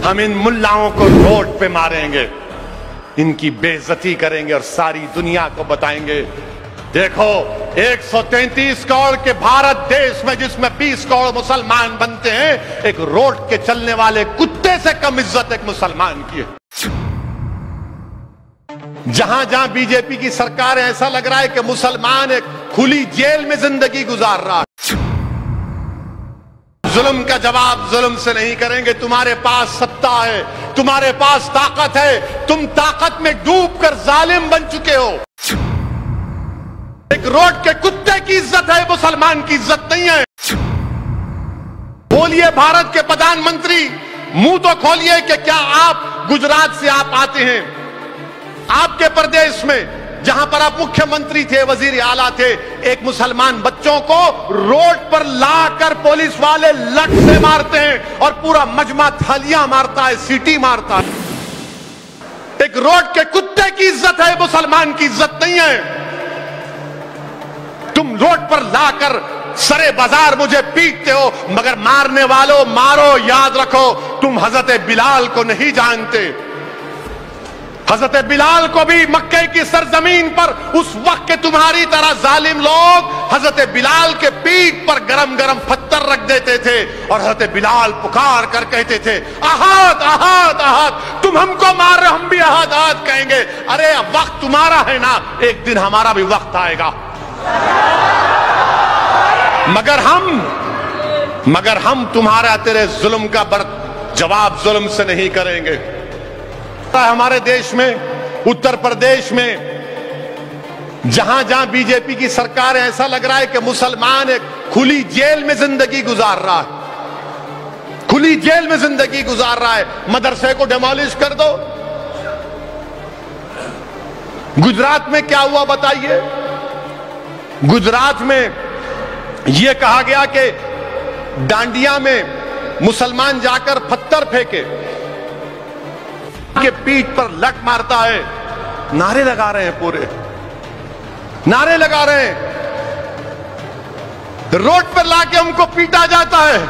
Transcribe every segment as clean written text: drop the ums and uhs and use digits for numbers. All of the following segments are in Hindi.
हम इन मुल्लाओं को रोड पे मारेंगे, इनकी बेइज्जती करेंगे और सारी दुनिया को बताएंगे, देखो 133 करोड़ के भारत देश में जिसमें 20 करोड़ मुसलमान बनते हैं, एक रोड के चलने वाले कुत्ते से कम इज्जत एक मुसलमान की है। जहां जहां बीजेपी की सरकार है, ऐसा लग रहा है कि मुसलमान एक खुली जेल में जिंदगी गुजार रहा है। जुल्म का जवाब जुल्म से नहीं करेंगे। तुम्हारे पास सत्ता है, तुम्हारे पास ताकत है, तुम ताकत में डूबकर जालिम बन चुके हो। एक रोड के कुत्ते की इज्जत है, मुसलमान की इज्जत नहीं है। बोलिए भारत के प्रधानमंत्री, मुंह तो खोलिए कि क्या आप गुजरात से आप आते हैं, आपके प्रदेश में जहां पर आप मुख्यमंत्री थे, वजीर आला थे, एक मुसलमान बच्चों को रोड पर लाकर पुलिस वाले लठ से मारते हैं और पूरा मजमा थालियां मारता है, सीटी मारता है। एक रोड के कुत्ते की इज्जत है, मुसलमान की इज्जत नहीं है। तुम रोड पर लाकर सरे बाजार मुझे पीटते हो, मगर मारने वालों मारो, याद रखो तुम हजरत बिलाल को नहीं जानते। हजरत बिलाल को भी मक्के की सरजमीन पर उस वक्त के तुम्हारी तरह जालिम लोग हजरत बिलाल के पीठ पर गरम गरम पत्थर रख देते थे और हजरत बिलाल पुकार कर कहते थे, अहाद अहाद अहाद, तुम हमको मार रहे, हम भी अहाद अहाद कहेंगे। अरे वक्त तुम्हारा है ना, एक दिन हमारा भी वक्त आएगा। मगर हम तुम्हारा तेरे जुल्म का जवाब जुल्म से नहीं करेंगे। हमारे देश में, उत्तर प्रदेश में जहां जहां बीजेपी की सरकार है, ऐसा लग रहा है कि मुसलमान एक खुली जेल में जिंदगी गुजार रहा है, खुली जेल में जिंदगी गुजार रहा है। मदरसे को डिमोलिश कर दो। गुजरात में क्या हुआ बताइए? गुजरात में यह कहा गया कि डांडिया में मुसलमान जाकर पत्थर फेंके, के पीठ पर लट मारता है, नारे लगा रहे हैं, पूरे नारे लगा रहे हैं, रोड पर लाके हमको पीटा जाता है।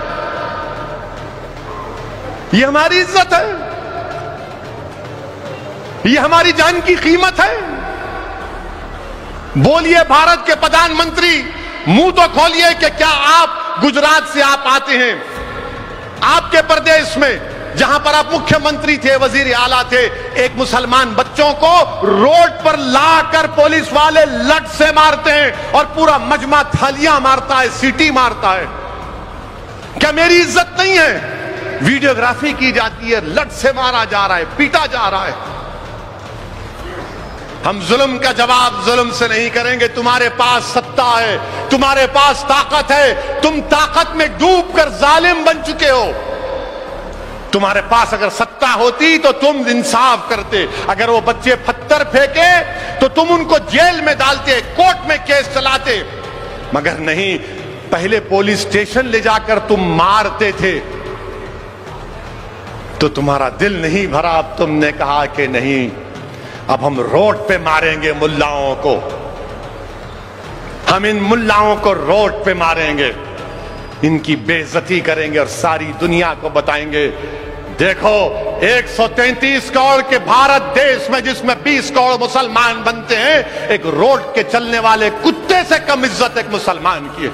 ये हमारी इज्जत है? ये हमारी जान की कीमत है? बोलिए भारत के प्रधानमंत्री, मुंह तो खोलिए कि क्या आप गुजरात से आप आते हैं, आपके प्रदेश में जहां पर आप मुख्यमंत्री थे, वजीर आला थे, एक मुसलमान बच्चों को रोड पर लाकर पुलिस वाले लठ से मारते हैं और पूरा मजमा थालियां मारता है, सीटी मारता है। क्या मेरी इज्जत नहीं है? वीडियोग्राफी की जाती है, लठ से मारा जा रहा है, पीटा जा रहा है। हम जुल्म का जवाब जुल्म से नहीं करेंगे। तुम्हारे पास सत्ता है, तुम्हारे पास ताकत है, तुम ताकत में डूबकर जालिम बन चुके हो। तुम्हारे पास अगर सत्ता होती तो तुम इंसाफ करते। अगर वो बच्चे पत्थर फेंके तो तुम उनको जेल में डालते, कोर्ट में केस चलाते, मगर नहीं, पहले पुलिस स्टेशन ले जाकर तुम मारते थे। तो तुम्हारा दिल नहीं भरा, अब तुमने कहा कि नहीं, अब हम रोड पे मारेंगे मुल्लाओं को, हम इन मुल्लाओं को रोड पे मारेंगे, इनकी बेइज्जती करेंगे और सारी दुनिया को बताएंगे, देखो 133 करोड़ के भारत देश में जिसमें 20 करोड़ मुसलमान बनते हैं, एक रोड के चलने वाले कुत्ते से कम इज्जत एक मुसलमान की है।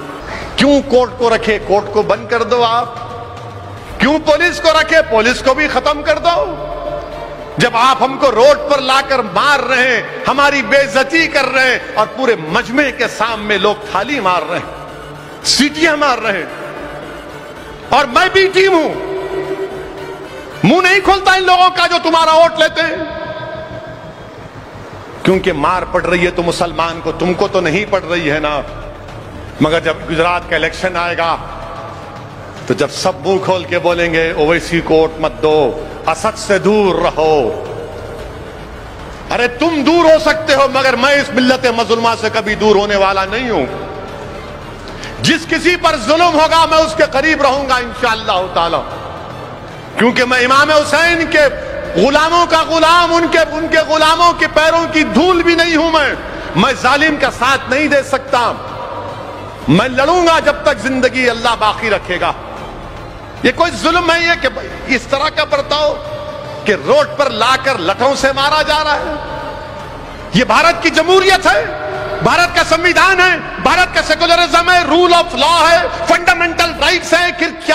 क्यों कोर्ट को रखे? कोर्ट को बंद कर दो आप। क्यों पुलिस को रखे? पुलिस को भी खत्म कर दो। जब आप हमको रोड पर लाकर मार रहे हैं, हमारी बेइज्जती कर रहे हैं और पूरे मजमे के सामने लोग थाली मार रहे हैं, सीटियां मार रहे हैं, और मैं भी टीम हूं, मुंह नहीं खोलता इन लोगों का जो तुम्हारा वोट लेते हैं, क्योंकि मार पड़ रही है तो मुसलमान को, तुमको तो नहीं पड़ रही है ना। मगर जब गुजरात का इलेक्शन आएगा तो जब सब मुंह खोल के बोलेंगे ओवैसी को वोट मत दो, असद से दूर रहो। अरे तुम दूर हो सकते हो, मगर मैं इस मिल्लत मज़लूमा से कभी दूर होने वाला नहीं हूं। जिस किसी पर जुल्म होगा मैं उसके करीब रहूंगा इंशाअल्लाह ताला, क्योंकि मैं इमाम हुसैन के गुलामों का गुलाम, उनके गुलामों के पैरों की धूल भी नहीं हूं। मैं जालिम का साथ नहीं दे सकता। मैं लड़ूंगा जब तक जिंदगी अल्लाह बाकी रखेगा। ये कोई जुल्म है ये कि इस तरह का बर्ताव कि रोड पर लाकर लठों से मारा जा रहा है? ये भारत की जमहूरियत है, भारत का संविधान है, भारत का सेकुलरिज्म है, रूल ऑफ लॉ है, फंडामेंटल राइट्स है। फिर क्या